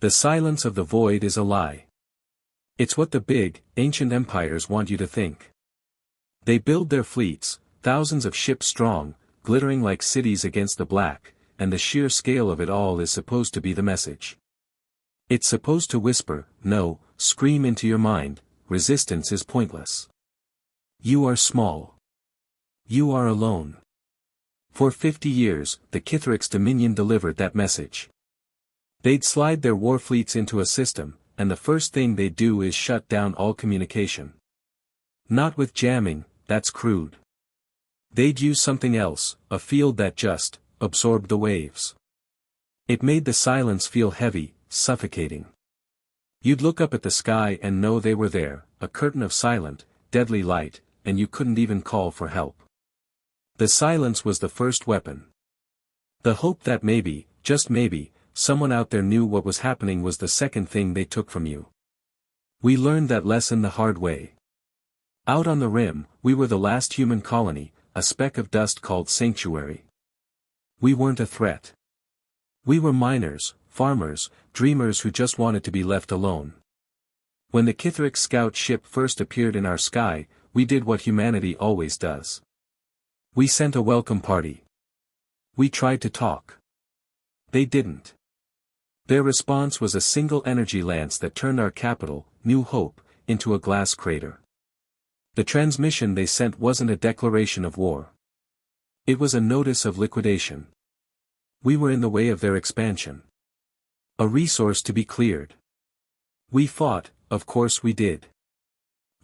The silence of the void is a lie. It's what the big, ancient empires want you to think. They build their fleets, thousands of ships strong, glittering like cities against the black, and the sheer scale of it all is supposed to be the message. It's supposed to whisper, no, scream into your mind, resistance is pointless. You are small. You are alone. For 50 years, the Kithrix Dominion delivered that message. They'd slide their war fleets into a system, and the first thing they'd do is shut down all communication. Not with jamming, that's crude. They'd use something else, a field that just absorbed the waves. It made the silence feel heavy, suffocating. You'd look up at the sky and know they were there, a curtain of silent, deadly light, and you couldn't even call for help. The silence was the first weapon. The hope that maybe, just maybe, someone out there knew what was happening was the second thing they took from you. We learned that lesson the hard way. Out on the rim, we were the last human colony, a speck of dust called sanctuary. We weren't a threat. We were miners, farmers, dreamers who just wanted to be left alone. When the Kithrix scout ship first appeared in our sky, we did what humanity always does. We sent a welcome party. We tried to talk. They didn't. Their response was a single energy lance that turned our capital, New Hope, into a glass crater. The transmission they sent wasn't a declaration of war. It was a notice of liquidation. We were in the way of their expansion. A resource to be cleared. We fought, of course we did.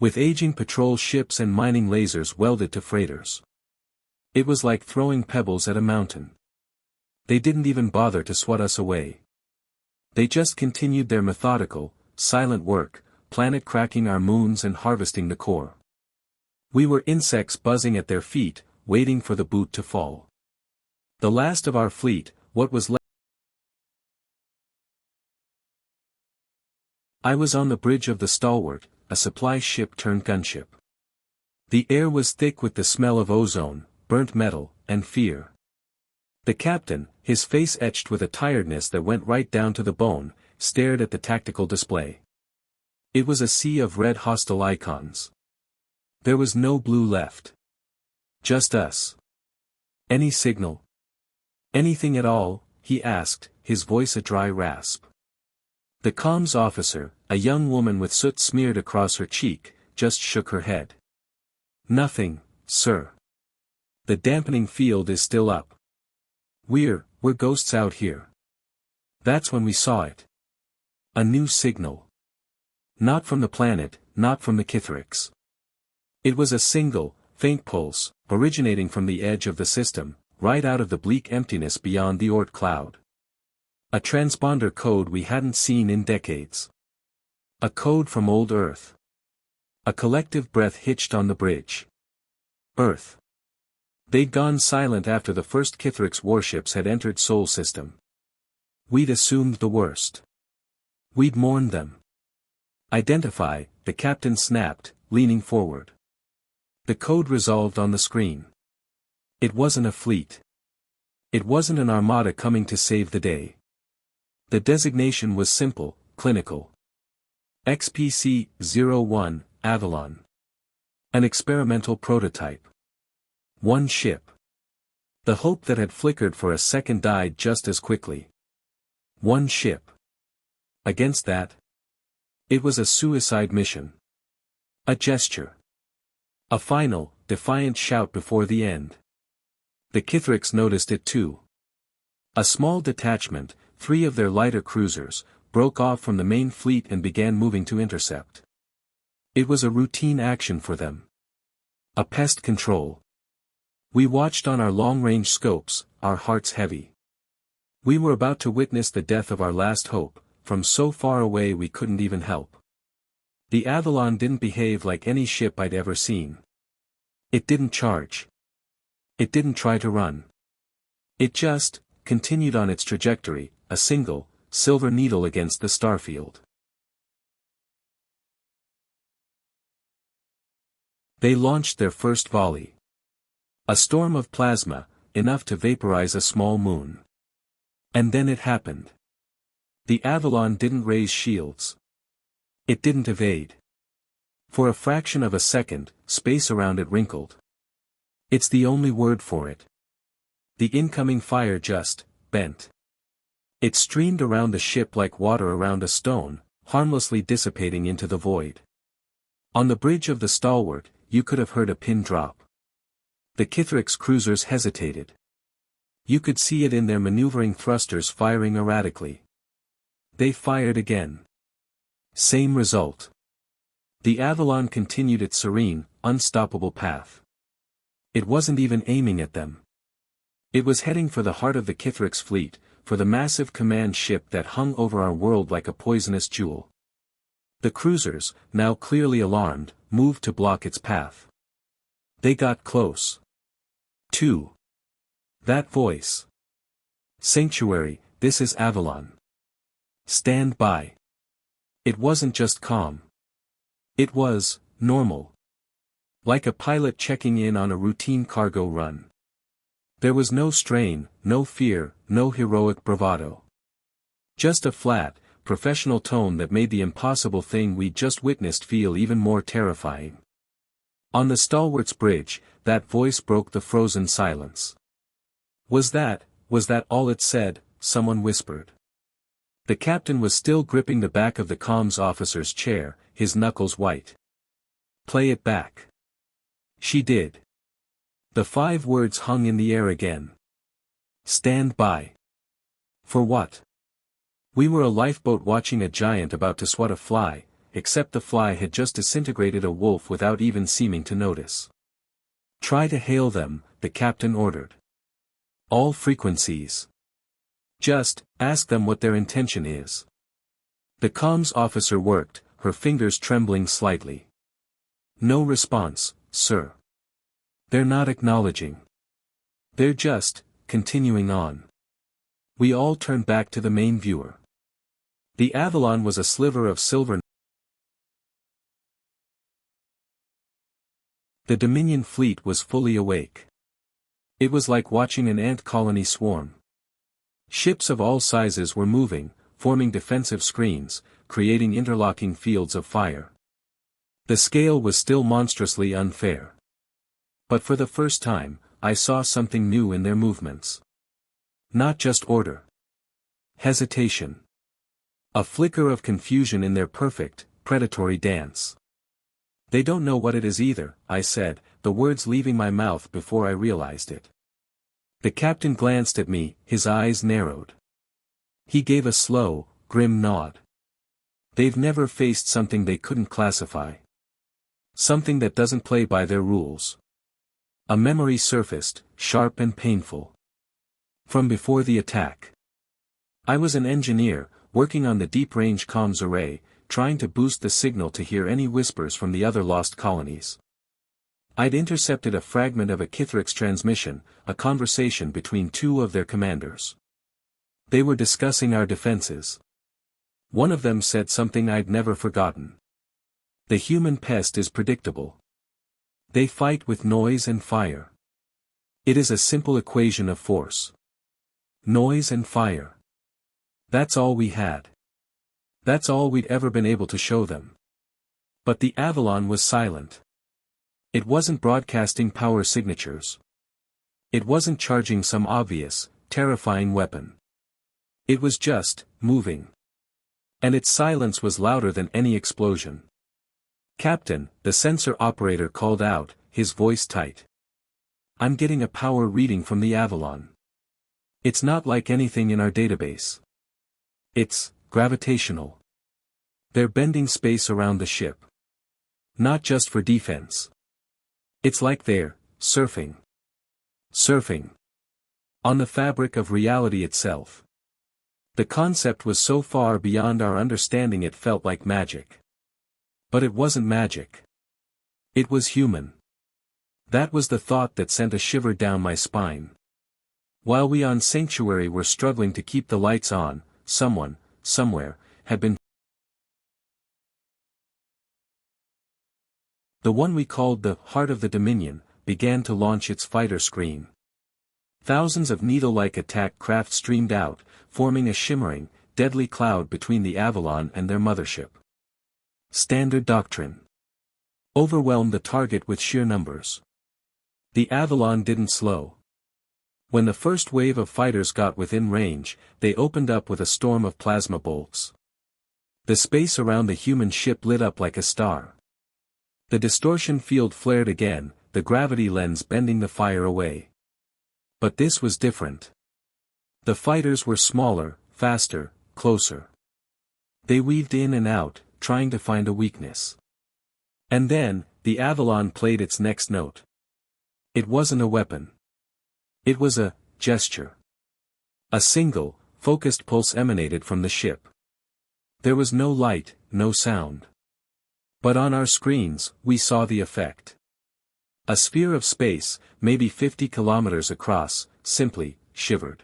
With aging patrol ships and mining lasers welded to freighters. It was like throwing pebbles at a mountain. They didn't even bother to swat us away. They just continued their methodical, silent work, planet-cracking our moons and harvesting the core. We were insects buzzing at their feet, waiting for the boot to fall. The last of our fleet, what was left. I was on the bridge of the Stalwart, a supply ship turned gunship. The air was thick with the smell of ozone, burnt metal, and fear. The captain, his face etched with a tiredness that went right down to the bone, stared at the tactical display. It was a sea of red hostile icons. There was no blue left. Just us. Any signal? Anything at all? He asked, his voice a dry rasp. The comms officer, a young woman with soot smeared across her cheek, just shook her head. Nothing, sir. The dampening field is still up. We're ghosts out here. That's when we saw it. A new signal. Not from the planet, not from the Kithrix. It was a single, faint pulse, originating from the edge of the system, right out of the bleak emptiness beyond the Oort cloud. A transponder code we hadn't seen in decades. A code from old Earth. A collective breath hitched on the bridge. Earth. They'd gone silent after the first Kithrix warships had entered Sol system. We'd assumed the worst. We'd mourned them. Identify, the captain snapped, leaning forward. The code resolved on the screen. It wasn't a fleet. It wasn't an armada coming to save the day. The designation was simple, clinical. XPC-01, Avalon. An experimental prototype. One ship. The hope that had flickered for a second died just as quickly. One ship. Against that? It was a suicide mission. A gesture. A final, defiant shout before the end. The Kithrix noticed it too. A small detachment, 3 of their lighter cruisers, broke off from the main fleet and began moving to intercept. It was a routine action for them. A pest control. We watched on our long-range scopes, our hearts heavy. We were about to witness the death of our last hope, from so far away we couldn't even help. The Avalon didn't behave like any ship I'd ever seen. It didn't charge. It didn't try to run. It just continued on its trajectory, a single, silver needle against the starfield. They launched their first volley. A storm of plasma, enough to vaporize a small moon. And then it happened. The Avalon didn't raise shields. It didn't evade. For a fraction of a second, space around it wrinkled. It's the only word for it. The incoming fire just bent. It streamed around the ship like water around a stone, harmlessly dissipating into the void. On the bridge of the Stalwart, you could have heard a pin drop. The Kithrick's cruisers hesitated. You could see it in their maneuvering thrusters firing erratically. They fired again. Same result. The Avalon continued its serene, unstoppable path. It wasn't even aiming at them. It was heading for the heart of the Kithrick's fleet, for the massive command ship that hung over our world like a poisonous jewel. The cruisers, now clearly alarmed, moved to block its path. They got close. 2. That voice. Sanctuary, this is Avalon. Stand by. It wasn't just calm. It was normal. Like a pilot checking in on a routine cargo run. There was no strain, no fear, no heroic bravado. Just a flat, professional tone that made the impossible thing we just witnessed feel even more terrifying. On the Stalwart's bridge, that voice broke the frozen silence. Was that all it said? Someone whispered. The captain was still gripping the back of the comms officer's chair, his knuckles white. Play it back. She did. The 5 words hung in the air again. Stand by. For what? We were a lifeboat watching a giant about to swat a fly, except the fly had just disintegrated a wolf without even seeming to notice. Try to hail them, the captain ordered. All frequencies. Just ask them what their intention is. The comms officer worked, her fingers trembling slightly. No response, sir. They're not acknowledging. They're just continuing on. We all turned back to the main viewer. The Avalon was a sliver of silver. The Dominion fleet was fully awake. It was like watching an ant colony swarm. Ships of all sizes were moving, forming defensive screens, creating interlocking fields of fire. The scale was still monstrously unfair. But for the first time, I saw something new in their movements. Not just order. Hesitation. A flicker of confusion in their perfect, predatory dance. They don't know what it is either, I said, the words leaving my mouth before I realized it. The captain glanced at me, his eyes narrowed. He gave a slow, grim nod. They've never faced something they couldn't classify. Something that doesn't play by their rules. A memory surfaced, sharp and painful. From before the attack. I was an engineer, working on the deep-range comms array, trying to boost the signal to hear any whispers from the other lost colonies. I'd intercepted a fragment of a Kithrick's transmission, a conversation between 2 of their commanders. They were discussing our defenses. One of them said something I'd never forgotten. The human pest is predictable. They fight with noise and fire. It is a simple equation of force. Noise and fire. That's all we had. That's all we'd ever been able to show them. But the Avalon was silent. It wasn't broadcasting power signatures. It wasn't charging some obvious, terrifying weapon. It was just moving. And its silence was louder than any explosion. Captain, the sensor operator called out, his voice tight. I'm getting a power reading from the Avalon. It's not like anything in our database. It's gravitational. They're bending space around the ship. Not just for defense. It's like they're surfing. Surfing. On the fabric of reality itself. The concept was so far beyond our understanding it felt like magic. But it wasn't magic. It was human. That was the thought that sent a shiver down my spine. While we on Sanctuary were struggling to keep the lights on, someone, somewhere, had been. The one we called the Heart of the Dominion, began to launch its fighter screen. Thousands of needle-like attack craft streamed out, forming a shimmering, deadly cloud between the Avalon and their mothership. Standard doctrine. Overwhelm the target with sheer numbers. The Avalon didn't slow. When the first wave of fighters got within range, they opened up with a storm of plasma bolts. The space around the human ship lit up like a star. The distortion field flared again, the gravity lens bending the fire away. But this was different. The fighters were smaller, faster, closer. They weaved in and out, trying to find a weakness. And then, the Avalon played its next note. It wasn't a weapon. It was a gesture. A single, focused pulse emanated from the ship. There was no light, no sound. But on our screens, we saw the effect. A sphere of space, maybe 50 kilometers across, simply shivered.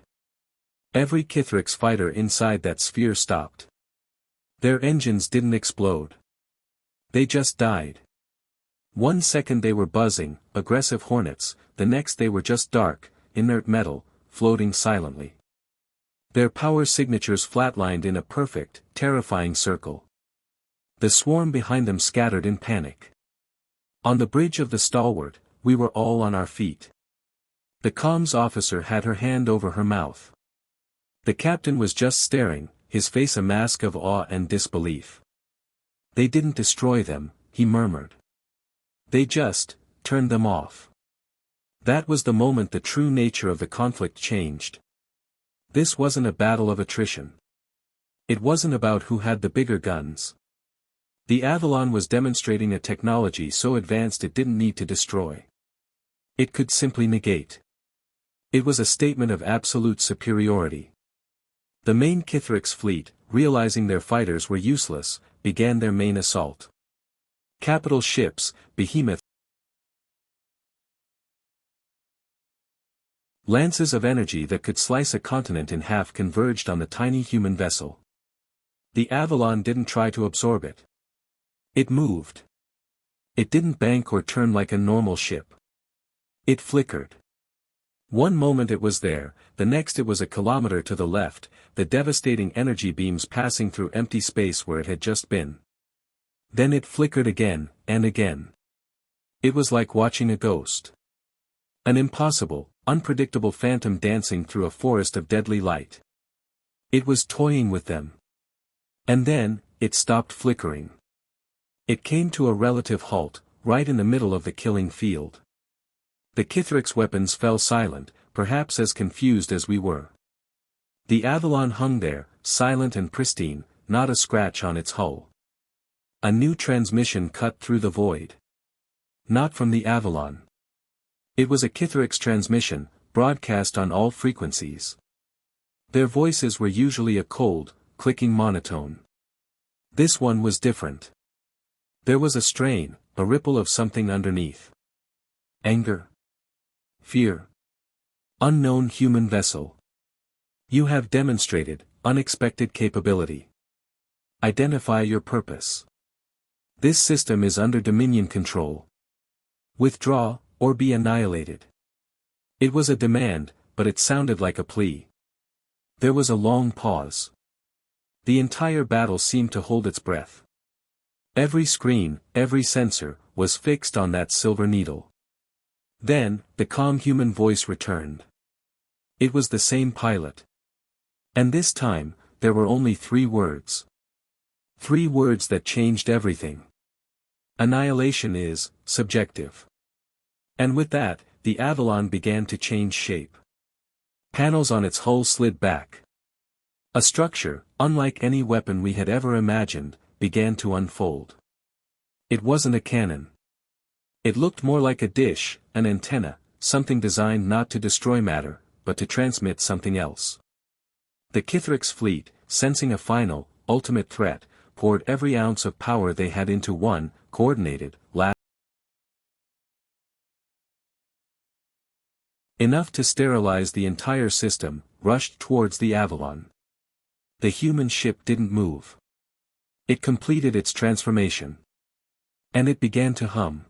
Every Kithrix fighter inside that sphere stopped. Their engines didn't explode. They just died. 1 second they were buzzing, aggressive hornets, the next they were just dark, inert metal, floating silently. Their power signatures flatlined in a perfect, terrifying circle. The swarm behind them scattered in panic. On the bridge of the Stalwart, we were all on our feet. The comms officer had her hand over her mouth. The captain was just staring, his face a mask of awe and disbelief. They didn't destroy them, he murmured. They just turned them off. That was the moment the true nature of the conflict changed. This wasn't a battle of attrition. It wasn't about who had the bigger guns. The Avalon was demonstrating a technology so advanced it didn't need to destroy. It could simply negate. It was a statement of absolute superiority. The main Kithrix fleet, realizing their fighters were useless, began their main assault. Capital ships, behemoths, lances of energy that could slice a continent in half converged on the tiny human vessel. The Avalon didn't try to absorb it. It moved. It didn't bank or turn like a normal ship. It flickered. One moment it was there, the next it was a kilometer to the left, the devastating energy beams passing through empty space where it had just been. Then it flickered again, and again. It was like watching a ghost. An impossible, unpredictable phantom dancing through a forest of deadly light. It was toying with them. And then, it stopped flickering. It came to a relative halt, right in the middle of the killing field. The Kithrix weapons fell silent, perhaps as confused as we were. The Avalon hung there, silent and pristine, not a scratch on its hull. A new transmission cut through the void. Not from the Avalon. It was a Kithrix transmission, broadcast on all frequencies. Their voices were usually a cold, clicking monotone. This one was different. There was a strain, a ripple of something underneath. Anger. Fear. Unknown human vessel. You have demonstrated unexpected capability. Identify your purpose. This system is under Dominion control. Withdraw, or be annihilated. It was a demand, but it sounded like a plea. There was a long pause. The entire battle seemed to hold its breath. Every screen, every sensor, was fixed on that silver needle. Then, the calm human voice returned. It was the same pilot. And this time, there were only 3 words. 3 words that changed everything. Annihilation is subjective. And with that, the Avalon began to change shape. Panels on its hull slid back. A structure, unlike any weapon we had ever imagined, began to unfold. It wasn't a cannon. It looked more like a dish, an antenna, something designed not to destroy matter, but to transmit something else. The Kithrix fleet, sensing a final, ultimate threat, poured every ounce of power they had into one, coordinated, last. Enough to sterilize the entire system, rushed towards the Avalon. The human ship didn't move. It completed its transformation. And it began to hum.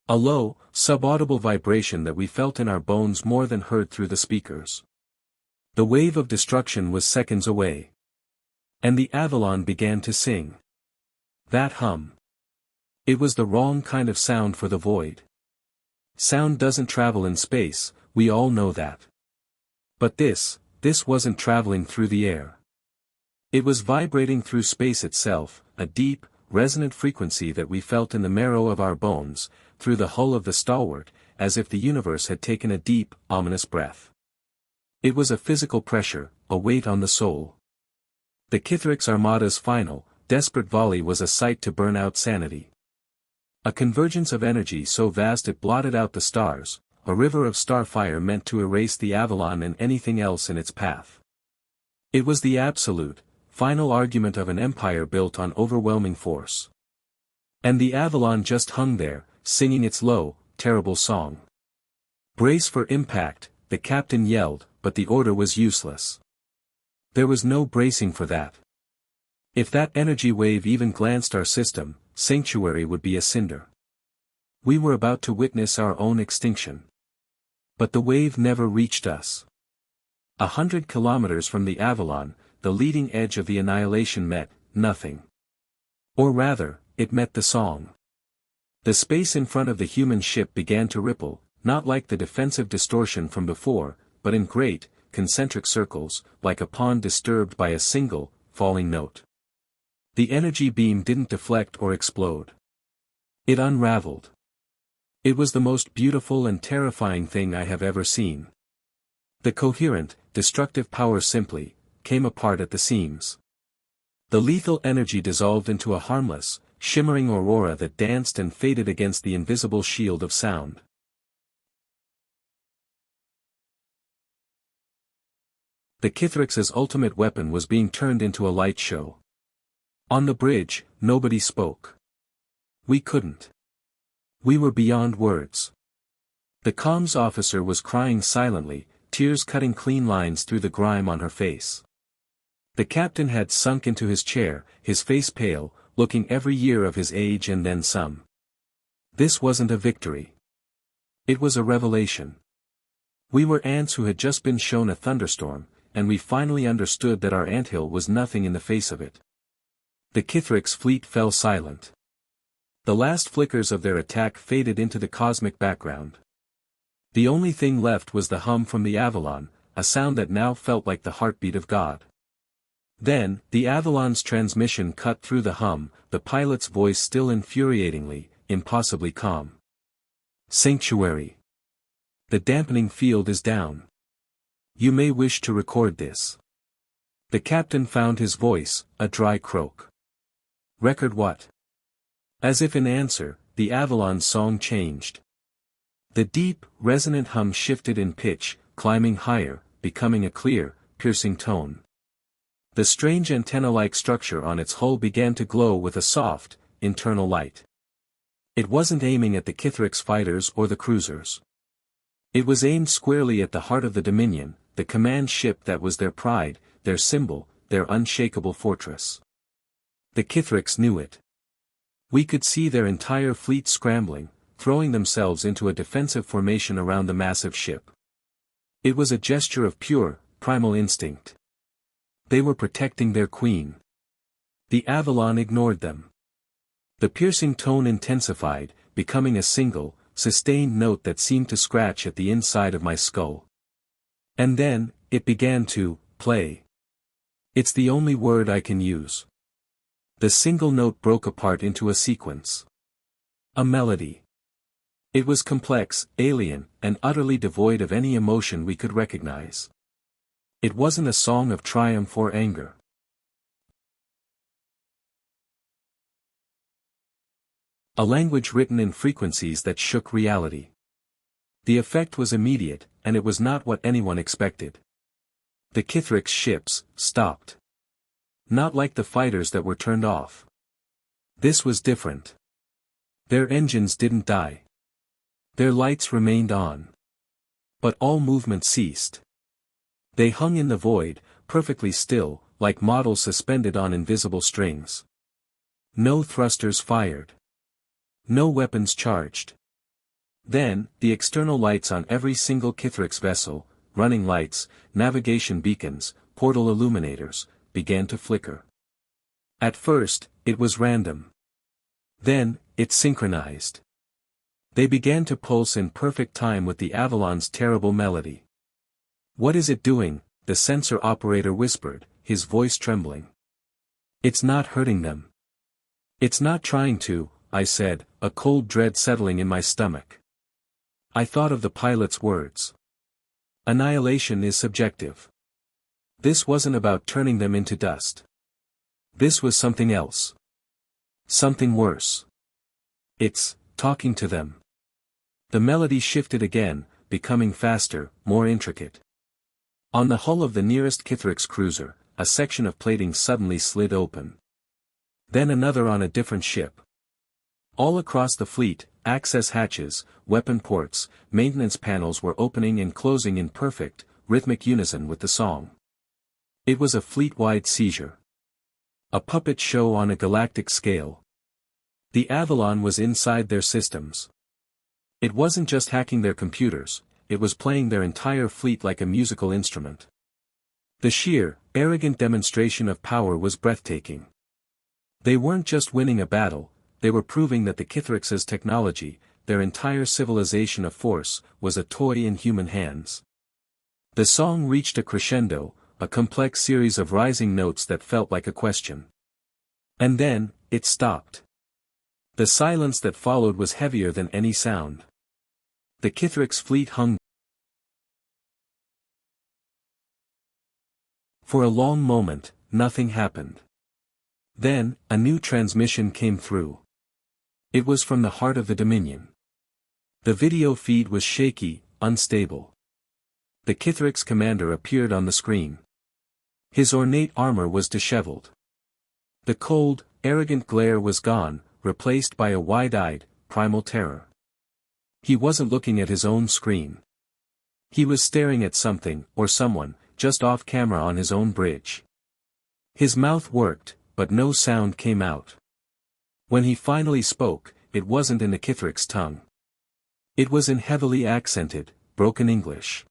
A low, subaudible vibration that we felt in our bones more than heard through the speakers. The wave of destruction was seconds away. And the Avalon began to sing. That hum. It was the wrong kind of sound for the void. Sound doesn't travel in space, we all know that. But this wasn't traveling through the air. It was vibrating through space itself, a deep, resonant frequency that we felt in the marrow of our bones, through the hull of the stalwart, as if the universe had taken a deep, ominous breath. It was a physical pressure, a weight on the soul. The Kithrix Armada's final, desperate volley was a sight to burn out sanity. A convergence of energy so vast it blotted out the stars, a river of starfire meant to erase the Avalon and anything else in its path. It was the absolute, final argument of an empire built on overwhelming force. And the Avalon just hung there, singing its low, terrible song. "Brace for impact," the captain yelled, but the order was useless. There was no bracing for that. If that energy wave even glanced our system, Sanctuary would be a cinder. We were about to witness our own extinction. But the wave never reached us. 100 kilometers from the Avalon, the leading edge of the annihilation met nothing. Or rather, it met the song. The space in front of the human ship began to ripple, not like the defensive distortion from before, but in great, concentric circles, like a pond disturbed by a single, falling note. The energy beam didn't deflect or explode. It unraveled. It was the most beautiful and terrifying thing I have ever seen. The coherent, destructive power simply came apart at the seams. The lethal energy dissolved into a harmless, shimmering aurora that danced and faded against the invisible shield of sound. The Kithrix's ultimate weapon was being turned into a light show. On the bridge, nobody spoke. We couldn't. We were beyond words. The comms officer was crying silently, tears cutting clean lines through the grime on her face. The captain had sunk into his chair, his face pale, looking every year of his age and then some. This wasn't a victory. It was a revelation. We were ants who had just been shown a thunderstorm, and we finally understood that our anthill was nothing in the face of it. The Kithrix fleet fell silent. The last flickers of their attack faded into the cosmic background. The only thing left was the hum from the Avalon, a sound that now felt like the heartbeat of God. Then, the Avalon's transmission cut through the hum, the pilot's voice still infuriatingly, impossibly calm. "Sanctuary. The dampening field is down. You may wish to record this." The captain found his voice, a dry croak. "Record what?" As if in answer, the Avalon's song changed. The deep, resonant hum shifted in pitch, climbing higher, becoming a clear, piercing tone. The strange antenna-like structure on its hull began to glow with a soft, internal light. It wasn't aiming at the Kithrix fighters or the cruisers. It was aimed squarely at the heart of the Dominion, the command ship that was their pride, their symbol, their unshakable fortress. The Kithrix knew it. We could see their entire fleet scrambling, throwing themselves into a defensive formation around the massive ship. It was a gesture of pure, primal instinct. They were protecting their queen. The Avalon ignored them. The piercing tone intensified, becoming a single, sustained note that seemed to scratch at the inside of my skull. And then, it began to play. It's the only word I can use. The single note broke apart into a sequence. A melody. It was complex, alien, and utterly devoid of any emotion we could recognize. It wasn't a song of triumph or anger. A language written in frequencies that shook reality. The effect was immediate, and it was not what anyone expected. The Kithrix ships stopped. Not like the fighters that were turned off. This was different. Their engines didn't die. Their lights remained on. But all movement ceased. They hung in the void, perfectly still, like models suspended on invisible strings. No thrusters fired. No weapons charged. Then, the external lights on every single Kithrix vessel, running lights, navigation beacons, portal illuminators, began to flicker. At first, it was random. Then, it synchronized. They began to pulse in perfect time with the Avalon's terrible melody. "What is it doing?" the sensor operator whispered, his voice trembling. "It's not hurting them." "It's not trying to," I said, a cold dread settling in my stomach. I thought of the pilot's words. Annihilation is subjective. This wasn't about turning them into dust. This was something else. Something worse. It's talking to them. The melody shifted again, becoming faster, more intricate. On the hull of the nearest Kithrix cruiser, a section of plating suddenly slid open. Then another on a different ship. All across the fleet, access hatches, weapon ports, maintenance panels were opening and closing in perfect, rhythmic unison with the song. It was a fleet-wide seizure. A puppet show on a galactic scale. The Avalon was inside their systems. It wasn't just hacking their computers, it was playing their entire fleet like a musical instrument. The sheer, arrogant demonstration of power was breathtaking. They weren't just winning a battle, they were proving that the Kithrix's technology, their entire civilization of force, was a toy in human hands. The song reached a crescendo, a complex series of rising notes that felt like a question. And then, it stopped. The silence that followed was heavier than any sound. The Kithrix fleet hung. For a long moment, nothing happened. Then, a new transmission came through. It was from the heart of the Dominion. The video feed was shaky, unstable. The Kithrix commander appeared on the screen. His ornate armor was disheveled. The cold, arrogant glare was gone, replaced by a wide-eyed, primal terror. He wasn't looking at his own screen. He was staring at something, or someone, just off camera on his own bridge. His mouth worked, but no sound came out. When he finally spoke, it wasn't in the Kithrix tongue. It was in heavily accented, broken English.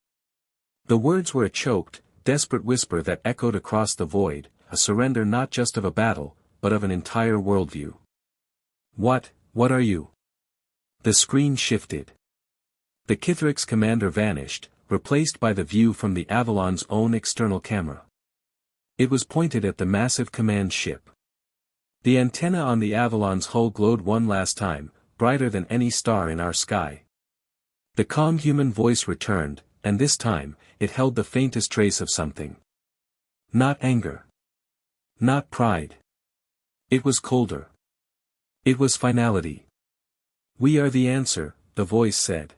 The words were a choked, desperate whisper that echoed across the void, a surrender not just of a battle, but of an entire worldview. What are you?" The screen shifted. The Kithrix commander vanished, replaced by the view from the Avalon's own external camera. It was pointed at the massive command ship. The antenna on the Avalon's hull glowed one last time, brighter than any star in our sky. The calm human voice returned, and this time, it held the faintest trace of something. Not anger. Not pride. It was colder. It was finality. "We are the answer," the voice said.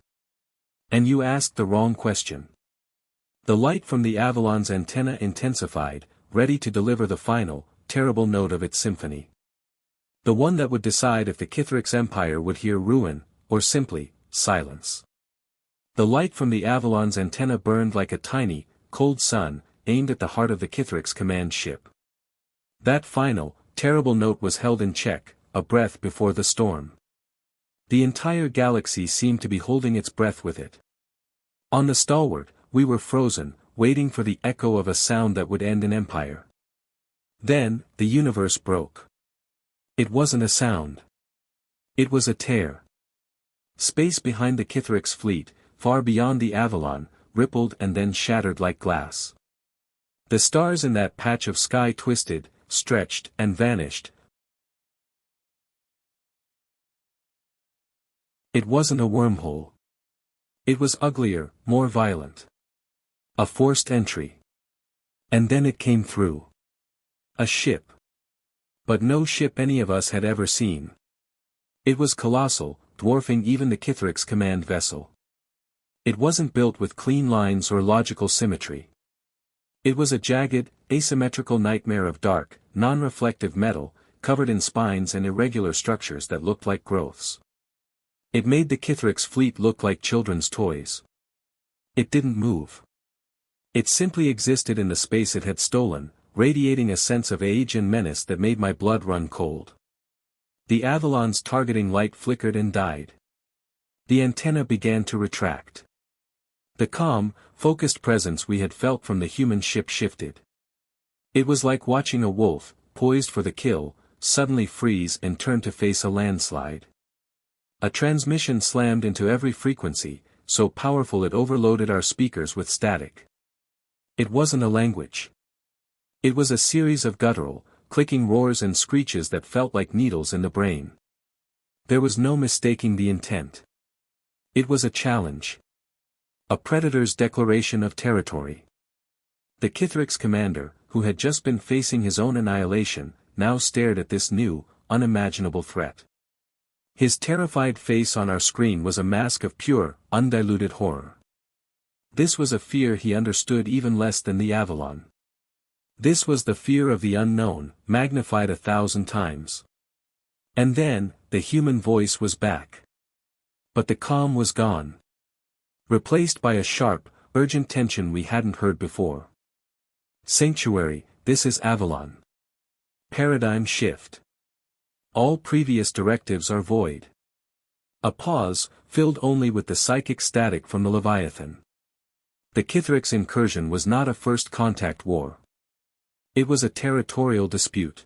"And you asked the wrong question." The light from the Avalon's antenna intensified, ready to deliver the final, terrible note of its symphony. The one that would decide if the Kithrix Empire would hear ruin, or simply, silence. The light from the Avalon's antenna burned like a tiny, cold sun, aimed at the heart of the Kithrix command ship. That final, terrible note was held in check, a breath before the storm. The entire galaxy seemed to be holding its breath with it. On the stalwart, we were frozen, waiting for the echo of a sound that would end an empire. Then, the universe broke. It wasn't a sound. It was a tear. Space behind the Kithrix fleet, far beyond the Avalon, rippled and then shattered like glass. The stars in that patch of sky twisted, stretched, and vanished. It wasn't a wormhole. It was uglier, more violent. A forced entry. And then it came through. A ship. But no ship any of us had ever seen. It was colossal, dwarfing even the Kithrix command vessel. It wasn't built with clean lines or logical symmetry. It was a jagged, asymmetrical nightmare of dark, non-reflective metal, covered in spines and irregular structures that looked like growths. It made the Kithrix fleet look like children's toys. It didn't move. It simply existed in the space it had stolen, radiating a sense of age and menace that made my blood run cold. The Avalon's targeting light flickered and died. The antenna began to retract. The calm, focused presence we had felt from the human ship shifted. It was like watching a wolf, poised for the kill, suddenly freeze and turn to face a landslide. A transmission slammed into every frequency, so powerful it overloaded our speakers with static. It wasn't a language. It was a series of guttural, clicking roars and screeches that felt like needles in the brain. There was no mistaking the intent. It was a challenge. A predator's declaration of territory. The Kithrix commander, who had just been facing his own annihilation, now stared at this new, unimaginable threat. His terrified face on our screen was a mask of pure, undiluted horror. This was a fear he understood even less than the Avalon. This was the fear of the unknown, magnified 1,000 times. And then, the human voice was back. But the calm was gone. Replaced by a sharp, urgent tension we hadn't heard before. Sanctuary, this is Avalon. Paradigm shift. All previous directives are void. A pause, filled only with the psychic static from the Leviathan. The Kithrix incursion was not a first contact war. It was a territorial dispute.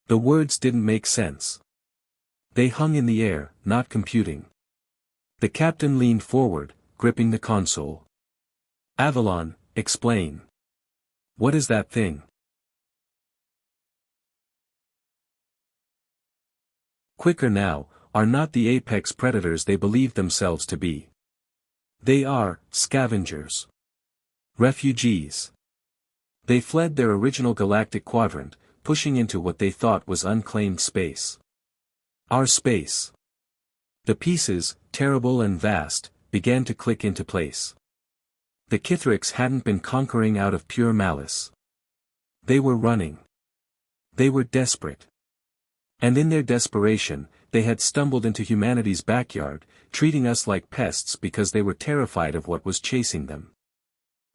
The words didn't make sense. They hung in the air, not computing. The captain leaned forward, gripping the console. Avalon, explain. What is that thing? Quicker now, are not the apex predators they believe themselves to be. They are, scavengers. Refugees. They fled their original galactic quadrant, pushing into what they thought was unclaimed space. Our space. The pieces, terrible and vast, began to click into place. The Kithrix hadn't been conquering out of pure malice. They were running. They were desperate. And in their desperation, they had stumbled into humanity's backyard, treating us like pests because they were terrified of what was chasing them.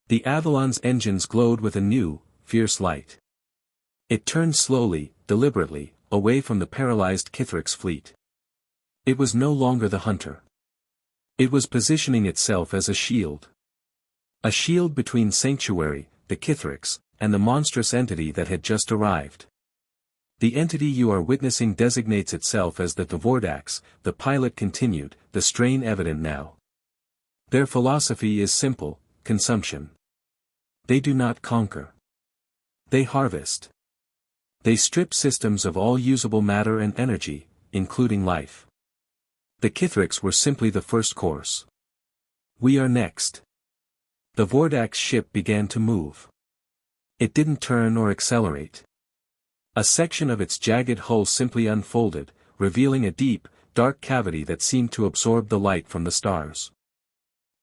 The Avalon's engines glowed with a new, fierce light. It turned slowly, deliberately, away from the paralyzed Kithrix fleet. It was no longer the hunter. It was positioning itself as a shield. A shield between Sanctuary, the Kithrix, and the monstrous entity that had just arrived. The entity you are witnessing designates itself as the Vordax, the pilot continued, the strain evident now. Their philosophy is simple, consumption. They do not conquer. They harvest. They strip systems of all usable matter and energy, including life. The Kithrix were simply the first course. We are next. The Vordax ship began to move. It didn't turn or accelerate. A section of its jagged hull simply unfolded, revealing a deep, dark cavity that seemed to absorb the light from the stars.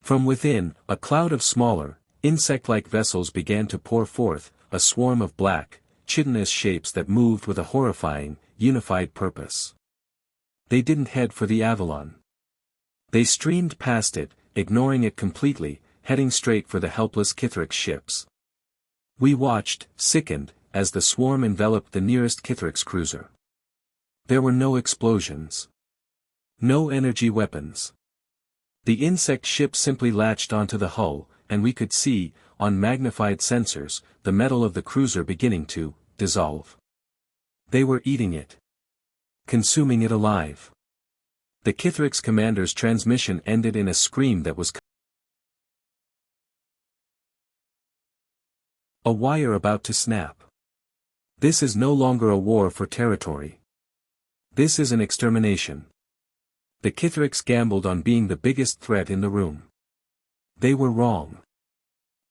From within, a cloud of smaller, insect-like vessels began to pour forth, a swarm of black, chitinous shapes that moved with a horrifying, unified purpose. They didn't head for the Avalon. They streamed past it, ignoring it completely, heading straight for the helpless Kithrix ships. We watched, sickened, as the swarm enveloped the nearest Kithrix cruiser. There were no explosions. No energy weapons. The insect ship simply latched onto the hull, and we could see, on magnified sensors, the metal of the cruiser beginning to dissolve. They were eating it. Consuming it alive. The Kithrix commander's transmission ended in a scream that was a wire about to snap. This is no longer a war for territory. This is an extermination. The Kithrix gambled on being the biggest threat in the room. They were wrong.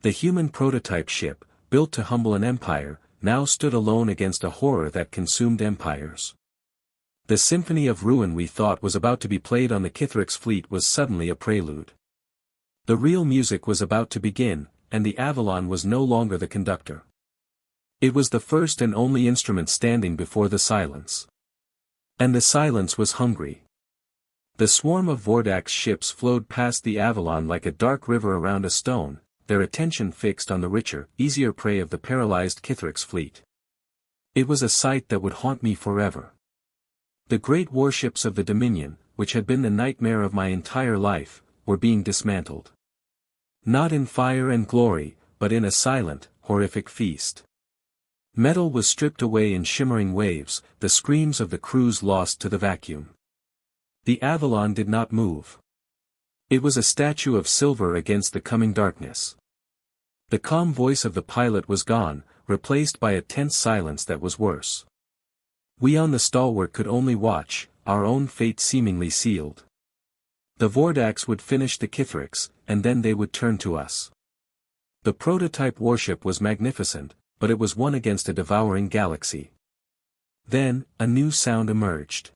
The human prototype ship, built to humble an empire, now stood alone against a horror that consumed empires. The symphony of ruin we thought was about to be played on the Kithrix fleet was suddenly a prelude. The real music was about to begin, and the Avalon was no longer the conductor. It was the first and only instrument standing before the silence. And the silence was hungry. The swarm of Vordax ships flowed past the Avalon like a dark river around a stone, their attention fixed on the richer, easier prey of the paralyzed Kithrix fleet. It was a sight that would haunt me forever. The great warships of the Dominion, which had been the nightmare of my entire life, were being dismantled. Not in fire and glory, but in a silent, horrific feast. Metal was stripped away in shimmering waves, the screams of the crews lost to the vacuum. The Avalon did not move. It was a statue of silver against the coming darkness. The calm voice of the pilot was gone, replaced by a tense silence that was worse. We on the stalwart could only watch, our own fate seemingly sealed. The Vordax would finish the Kithriks, and then they would turn to us. The prototype warship was magnificent, but it was one against a devouring galaxy. Then, a new sound emerged.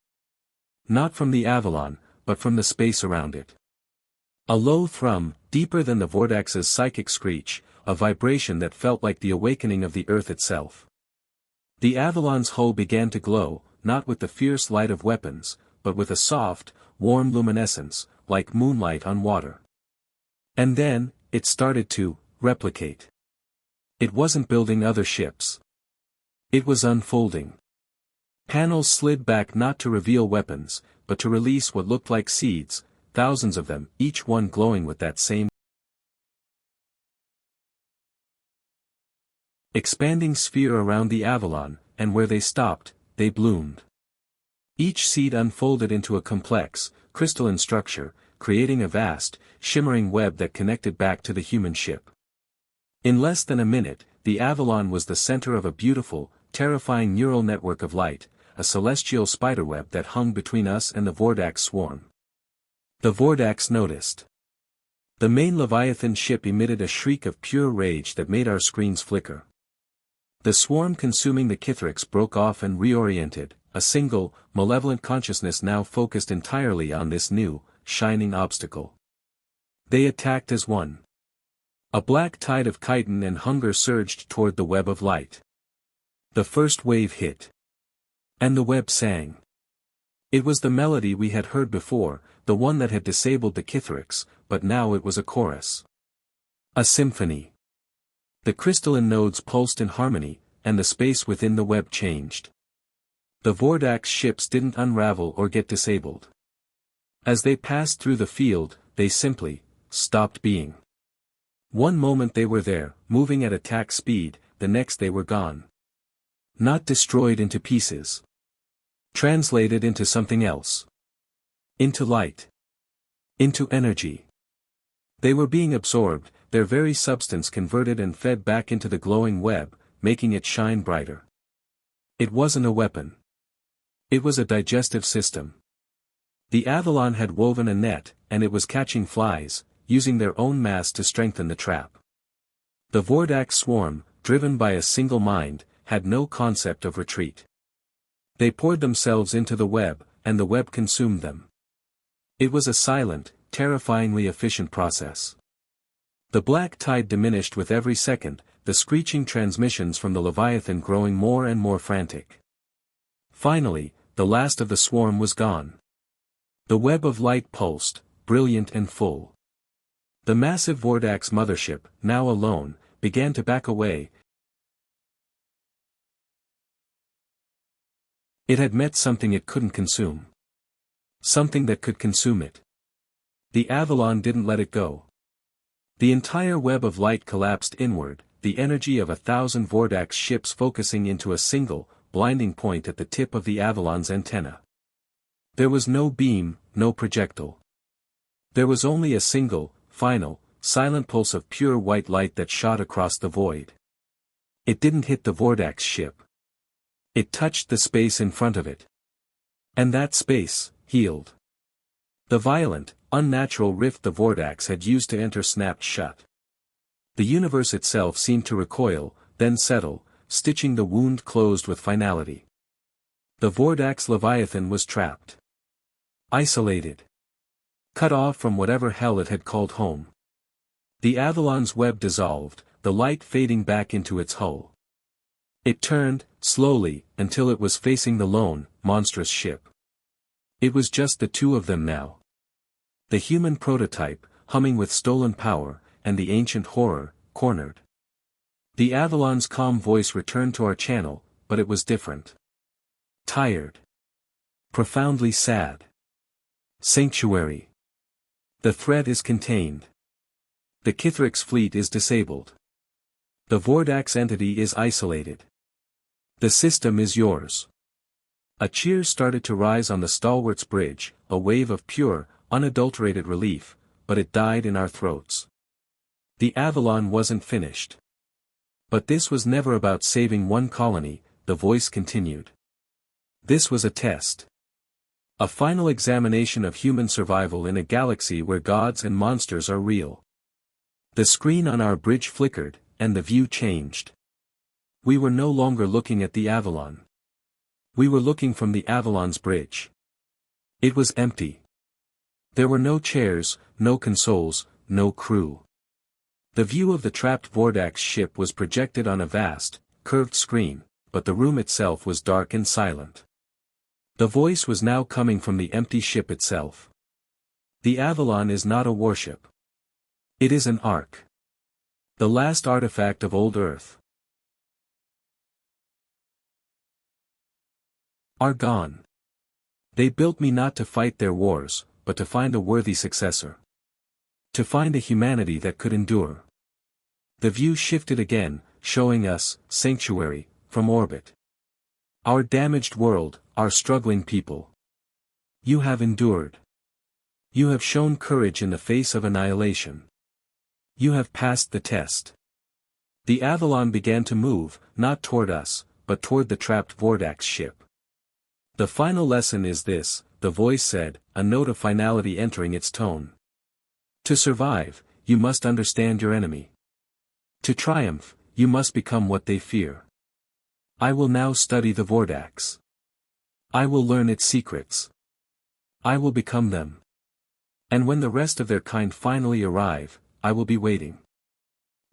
Not from the Avalon, but from the space around it. A low thrum, deeper than the Vordax's psychic screech, a vibration that felt like the awakening of the Earth itself. The Avalon's hull began to glow, not with the fierce light of weapons, but with a soft, warm luminescence, like moonlight on water. And then, it started to replicate. It wasn't building other ships. It was unfolding. Panels slid back not to reveal weapons, but to release what looked like seeds, thousands of them, each one glowing with that same expanding sphere around the Avalon, and where they stopped, they bloomed. Each seed unfolded into a complex, crystalline structure, creating a vast, shimmering web that connected back to the human ship. In less than a minute, the Avalon was the center of a beautiful, terrifying neural network of light, a celestial spiderweb that hung between us and the Vordax swarm. The Vordax noticed. The main Leviathan ship emitted a shriek of pure rage that made our screens flicker. The swarm consuming the Kithriks broke off and reoriented, a single, malevolent consciousness now focused entirely on this new, shining obstacle. They attacked as one. A black tide of chitin and hunger surged toward the web of light. The first wave hit. And the web sang. It was the melody we had heard before, the one that had disabled the Kithriks, but now it was a chorus. A symphony. The crystalline nodes pulsed in harmony, and the space within the web changed. The Vordax ships didn't unravel or get disabled. As they passed through the field, they simply stopped being. One moment they were there, moving at attack speed, the next they were gone. Not destroyed into pieces. Translated into something else. Into light. Into energy. They were being absorbed, their very substance converted and fed back into the glowing web, making it shine brighter. It wasn't a weapon. It was a digestive system. The Avalon had woven a net, and it was catching flies, using their own mass to strengthen the trap. The Vordax swarm, driven by a single mind, had no concept of retreat. They poured themselves into the web, and the web consumed them. It was a silent, terrifyingly efficient process. The black tide diminished with every second, the screeching transmissions from the Leviathan growing more and more frantic. Finally, the last of the swarm was gone. The web of light pulsed, brilliant and full. The massive Vordax mothership, now alone, began to back away. It had met something it couldn't consume. Something that could consume it. The Avalon didn't let it go. The entire web of light collapsed inward, the energy of 1,000 Vordax ships focusing into a single, blinding point at the tip of the Avalon's antenna. There was no beam, no projectile. There was only a single, final, silent pulse of pure white light that shot across the void. It didn't hit the Vordax ship. It touched the space in front of it. And that space, healed. The violent, unnatural rift the Vordax had used to enter snapped shut. The universe itself seemed to recoil, then settle, stitching the wound closed with finality. The Vordax Leviathan was trapped. Isolated. Cut off from whatever hell it had called home. The Avalon's web dissolved, the light fading back into its hull. It turned, slowly, until it was facing the lone, monstrous ship. It was just the two of them now. The human prototype, humming with stolen power, and the ancient horror, cornered. The Avalon's calm voice returned to our channel, but it was different. Tired. Profoundly sad. Sanctuary. The threat is contained. The Kithriks fleet is disabled. The Vordax entity is isolated. The system is yours. A cheer started to rise on the stalwart's bridge, a wave of pure, unadulterated relief, but it died in our throats. The Avalon wasn't finished. But this was never about saving one colony, the voice continued. This was a test. A final examination of human survival in a galaxy where gods and monsters are real. The screen on our bridge flickered, and the view changed. We were no longer looking at the Avalon. We were looking from the Avalon's bridge. It was empty. There were no chairs, no consoles, no crew. The view of the trapped Vordax ship was projected on a vast, curved screen, but the room itself was dark and silent. The voice was now coming from the empty ship itself. The Avalon is not a warship. It is an ark. The last artifact of old Earth. Are gone. They built me not to fight their wars, but to find a worthy successor. To find a humanity that could endure. The view shifted again, showing us, sanctuary, from orbit. Our damaged world, our struggling people. You have endured. You have shown courage in the face of annihilation. You have passed the test. The Avalon began to move, not toward us, but toward the trapped Vordax ship. The final lesson is this, the voice said, a note of finality entering its tone. To survive, you must understand your enemy. To triumph, you must become what they fear. I will now study the Vordax. I will learn its secrets. I will become them. And when the rest of their kind finally arrive, I will be waiting.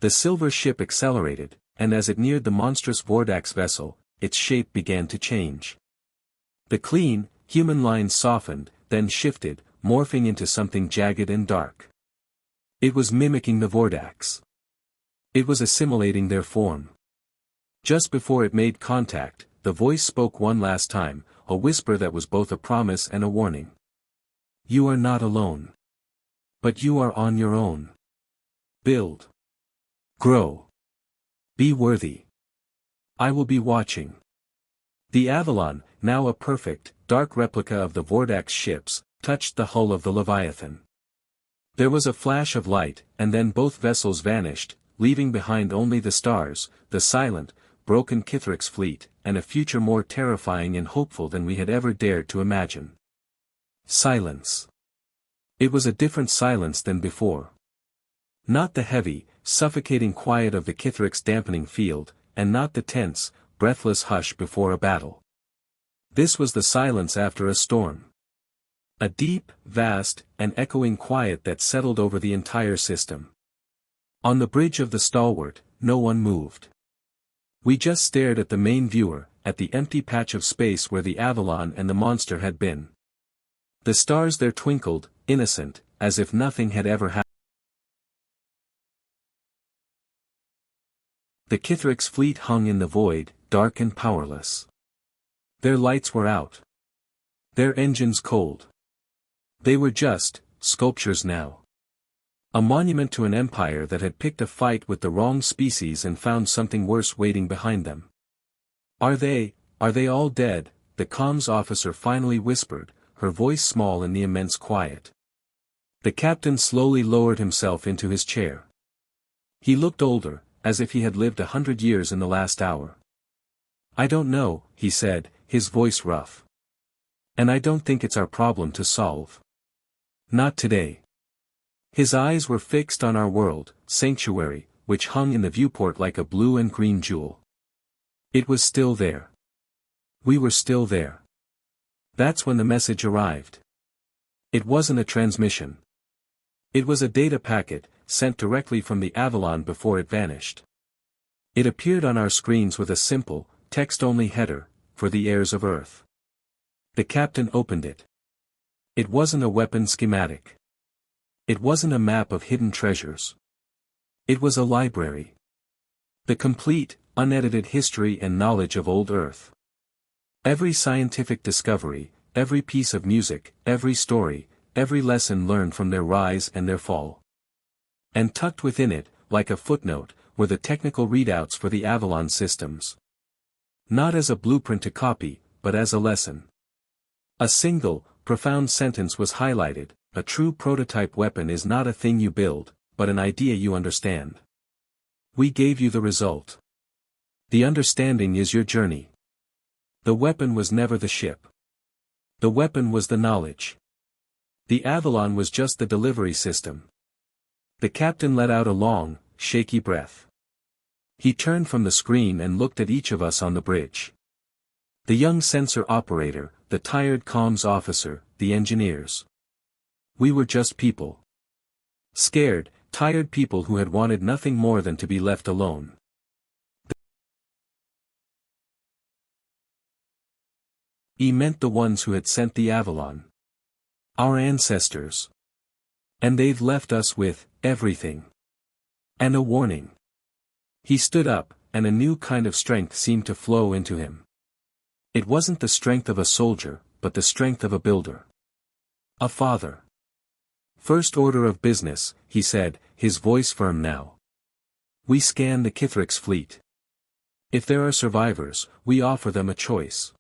The silver ship accelerated, and as it neared the monstrous Vordax vessel, its shape began to change. The clean, human lines softened, then shifted, morphing into something jagged and dark. It was mimicking the Vordax. It was assimilating their form. Just before it made contact, the voice spoke one last time, a whisper that was both a promise and a warning. You are not alone. But you are on your own. Build. Grow. Be worthy. I will be watching. The Avalon, now a perfect, dark replica of the Vordax ships, touched the hull of the Leviathan. There was a flash of light, and then both vessels vanished, leaving behind only the stars, the silent, broken Kithrix fleet, and a future more terrifying and hopeful than we had ever dared to imagine. Silence. It was a different silence than before. Not the heavy, suffocating quiet of the Kithrix dampening field, and not the tense, breathless hush before a battle. This was the silence after a storm. A deep, vast, and echoing quiet that settled over the entire system. On the bridge of the Stalwart, no one moved. We just stared at the main viewer, at the empty patch of space where the Avalon and the monster had been. The stars there twinkled, innocent, as if nothing had ever happened. The Kithrix fleet hung in the void, dark and powerless. Their lights were out. Their engines cold. They were just sculptures now. A monument to an empire that had picked a fight with the wrong species and found something worse waiting behind them. Are they all dead? The comms officer finally whispered, her voice small in the immense quiet. The captain slowly lowered himself into his chair. He looked older, as if he had lived 100 years in the last hour. I don't know, he said, his voice rough. And I don't think it's our problem to solve. Not today. His eyes were fixed on our world, sanctuary, which hung in the viewport like a blue and green jewel. It was still there. We were still there. That's when the message arrived. It wasn't a transmission. It was a data packet, sent directly from the Avalon before it vanished. It appeared on our screens with a simple, text-only header, for the heirs of Earth. The captain opened it. It wasn't a weapon schematic. It wasn't a map of hidden treasures. It was a library. The complete, unedited history and knowledge of old Earth. Every scientific discovery, every piece of music, every story, every lesson learned from their rise and their fall. And tucked within it, like a footnote, were the technical readouts for the Avalon systems. Not as a blueprint to copy, but as a lesson. A single, profound sentence was highlighted: a true prototype weapon is not a thing you build, but an idea you understand. We gave you the result. The understanding is your journey. The weapon was never the ship. The weapon was the knowledge. The Avalon was just the delivery system. The captain let out a long, shaky breath. He turned from the screen and looked at each of us on the bridge. The young sensor operator, the tired comms officer, the engineers. We were just people. Scared, tired people who had wanted nothing more than to be left alone. He meant the ones who had sent the Avalon. Our ancestors. And they've left us with everything. And a warning. He stood up, and a new kind of strength seemed to flow into him. It wasn't the strength of a soldier, but the strength of a builder. A father. First order of business, he said, his voice firm now. We scan the Kithrix fleet. If there are survivors, we offer them a choice.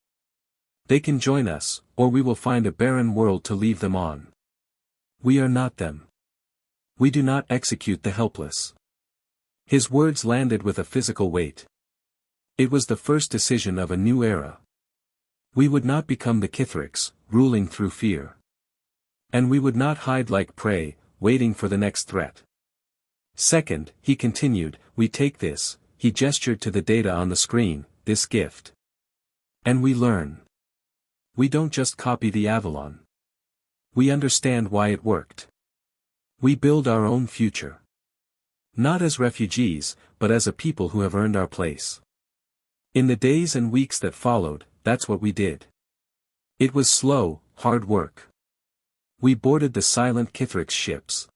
They can join us, or we will find a barren world to leave them on. We are not them. We do not execute the helpless. His words landed with a physical weight. It was the first decision of a new era. We would not become the Kithrix, ruling through fear. And we would not hide like prey, waiting for the next threat. Second, he continued, we take this, he gestured to the data on the screen, this gift. And we learn. We don't just copy the Avalon. We understand why it worked. We build our own future. Not as refugees, but as a people who have earned our place. In the days and weeks that followed, that's what we did. It was slow, hard work. We boarded the silent Kithrix ships.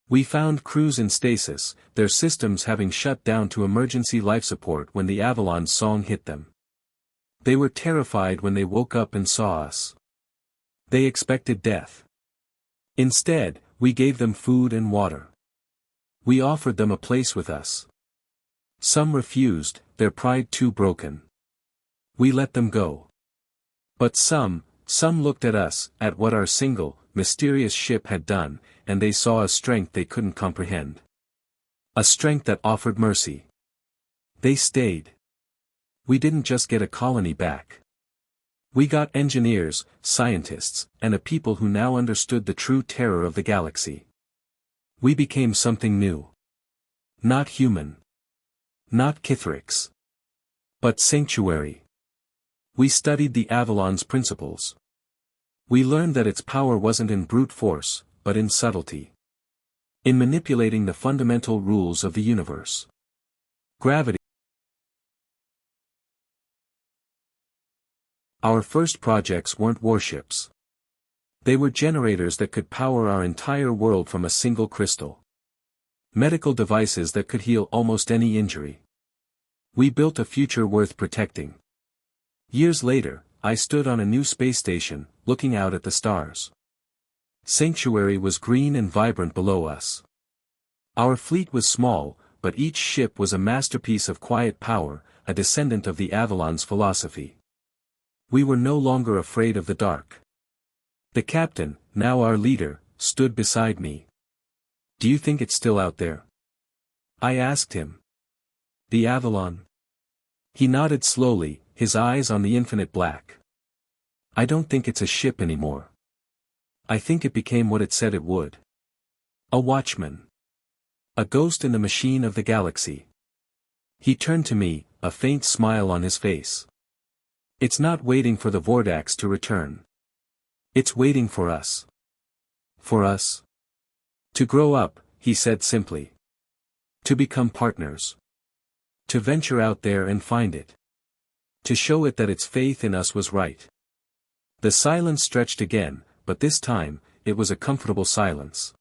We found crews in stasis, their systems having shut down to emergency life support when the Avalon's song hit them. They were terrified when they woke up and saw us. They expected death. Instead, we gave them food and water. We offered them a place with us. Some refused, their pride too broken. We let them go. But some looked at us, at what our single, mysterious ship had done, and they saw a strength they couldn't comprehend. A strength that offered mercy. They stayed. We didn't just get a colony back. We got engineers, scientists, and a people who now understood the true terror of the galaxy. We became something new. Not human. Not Kithrix. But sanctuary. We studied the Avalon's principles. We learned that its power wasn't in brute force, but in subtlety. In manipulating the fundamental rules of the universe. Gravity. Our first projects weren't warships. They were generators that could power our entire world from a single crystal. Medical devices that could heal almost any injury. We built a future worth protecting. Years later, I stood on a new space station, looking out at the stars. Sanctuary was green and vibrant below us. Our fleet was small, but each ship was a masterpiece of quiet power, a descendant of the Avalon's philosophy. We were no longer afraid of the dark. The captain, now our leader, stood beside me. Do you think it's still out there? I asked him. The Avalon? He nodded slowly, his eyes on the infinite black. I don't think it's a ship anymore. I think it became what it said it would. A watchman. A ghost in the machine of the galaxy. He turned to me, a faint smile on his face. It's not waiting for the Vordax to return. It's waiting for us. For us. To grow up, he said simply. To become partners. To venture out there and find it. To show it that its faith in us was right. The silence stretched again, but this time, it was a comfortable silence.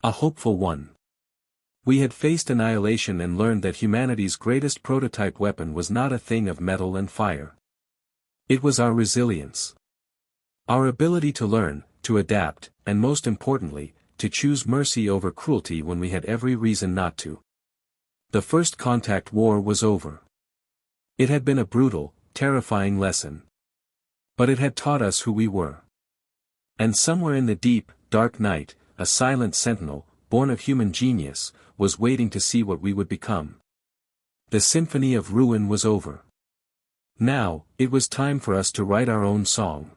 A hopeful one. We had faced annihilation and learned that humanity's greatest prototype weapon was not a thing of metal and fire. It was our resilience. Our ability to learn, to adapt, and most importantly, to choose mercy over cruelty when we had every reason not to. The first contact war was over. It had been a brutal, terrifying lesson. But it had taught us who we were. And somewhere in the deep, dark night, a silent sentinel, born of human genius, was waiting to see what we would become. The symphony of ruin was over. Now, it was time for us to write our own song.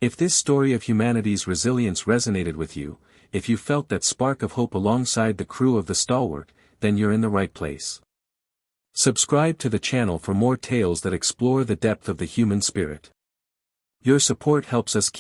If this story of humanity's resilience resonated with you, if you felt that spark of hope alongside the crew of the Stalwart, then you're in the right place. Subscribe to the channel for more tales that explore the depth of the human spirit. Your support helps us keep